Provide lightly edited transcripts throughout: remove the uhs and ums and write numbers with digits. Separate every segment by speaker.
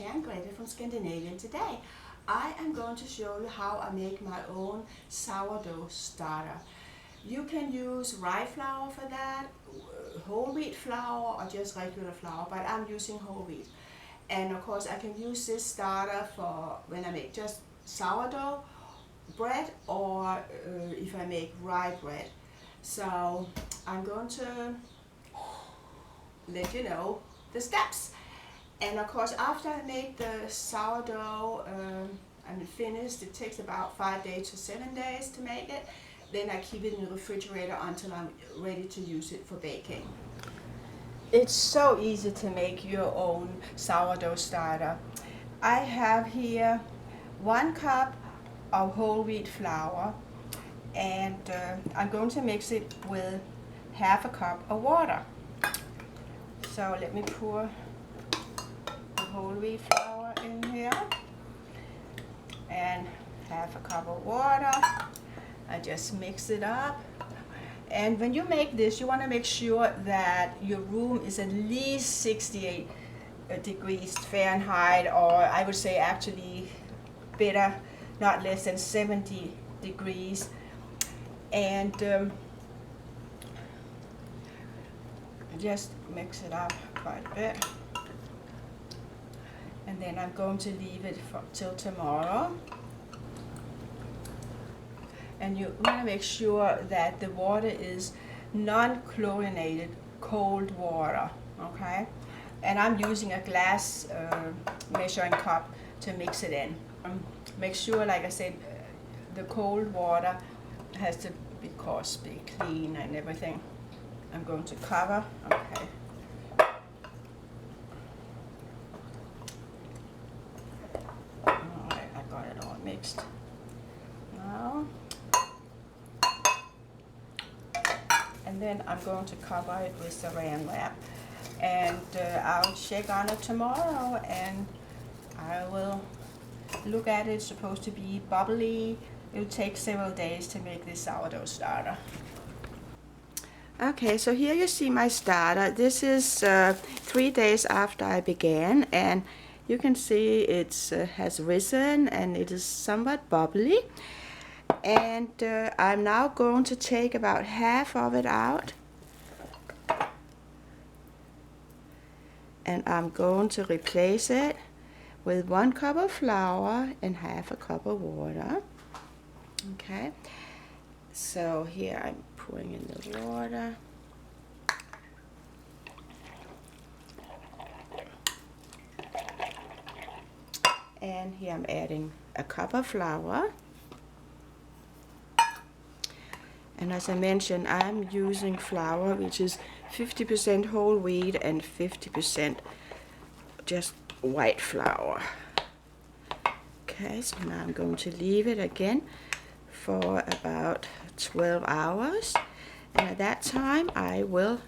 Speaker 1: Scan from Scandinavian. Today I am going to show you how I make my own sourdough starter. You can use rye flour for that, whole wheat flour, or just regular flour, but I'm using whole wheat. And of course I can use this starter for when I make just sourdough bread, or if I make rye bread. So I'm going to let you know the steps. And of course, after I make the sourdough and finished, it takes about 5 days to 7 days to make it. Then I keep it in the refrigerator until I'm ready to use it for baking. It's so easy to make your own sourdough starter. I have here 1 cup of whole wheat flour, and I'm going to mix it with ½ cup of water. So let me pour whole wheat flour in here and ½ cup of water. I just mix it up. And when you make this, you want to make sure that your room is at least 68 degrees Fahrenheit, or I would say actually better, not less than 70 degrees. And just mix it up quite a bit. And then I'm going to leave it till tomorrow. And you want to make sure that the water is non-chlorinated cold water, okay? And I'm using a glass measuring cup to mix it in. Make sure, like I said, the cold water has to, of course, be clean and everything. I'm going to cover, okay. Alright, I got it all mixed. Now, and then I'm going to cover it with saran wrap. And I'll check on it tomorrow, and I will look at it. It's supposed to be bubbly. It'll take several days to make this sourdough starter. Okay, so here you see my starter. This is 3 days after I began, and you can see it has risen and it is somewhat bubbly. And I'm now going to take about half of it out, and I'm going to replace it with 1 cup of flour and ½ cup of water. Okay, so here I'm pouring in the water. And here I'm adding a cup of flour. And as I mentioned, I'm using flour which is 50% whole wheat and 50% just white flour. Okay, so now I'm going to leave it again for about 12 hours. And at that time, I will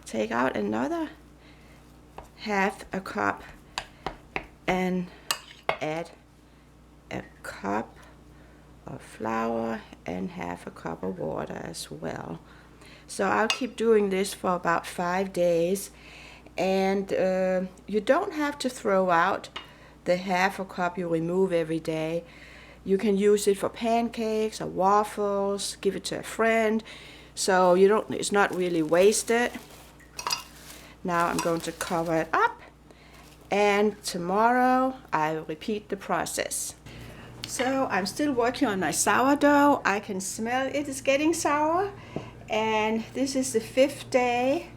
Speaker 1: take out another ½ a cup and add a cup of flour and ½ a cup of water as well. So I'll keep doing this for about 5 days, and you don't have to throw out the ½ a cup you remove every day. You can use it for pancakes or waffles, give it to a friend, so you don't, it's not really wasted. Now I'm going to cover it up, and tomorrow I'll repeat the process. So I'm still working on my sourdough. I can smell it is getting sour, and this is the 5th day.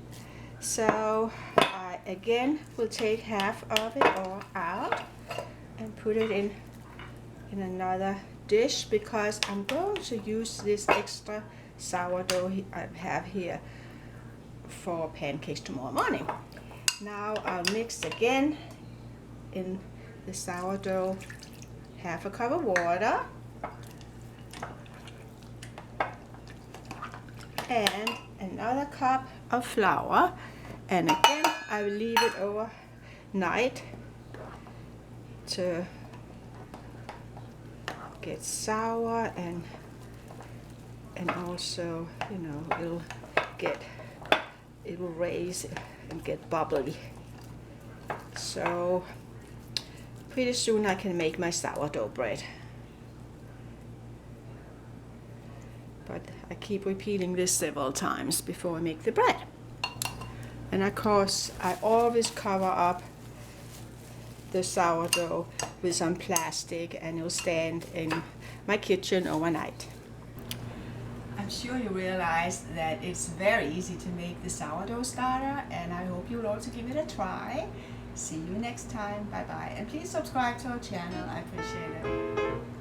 Speaker 1: So I again will take half of it all out and put it in another dish, because I'm going to use this extra sourdough I have here for pancakes tomorrow morning. Now I'll mix again in the sourdough ½ a cup of water and another cup of flour, and again I will leave it overnight to get sour, and also, you know, it will raise and get bubbly. So pretty soon I can make my sourdough bread. But I keep repeating this several times before I make the bread. And of course, I always cover up the sourdough with some plastic, and it'll stand in my kitchen overnight. I'm sure you realize that it's very easy to make the sourdough starter, and I hope you'll also give it a try. See you next time. Bye bye. And please subscribe to our channel. I appreciate it.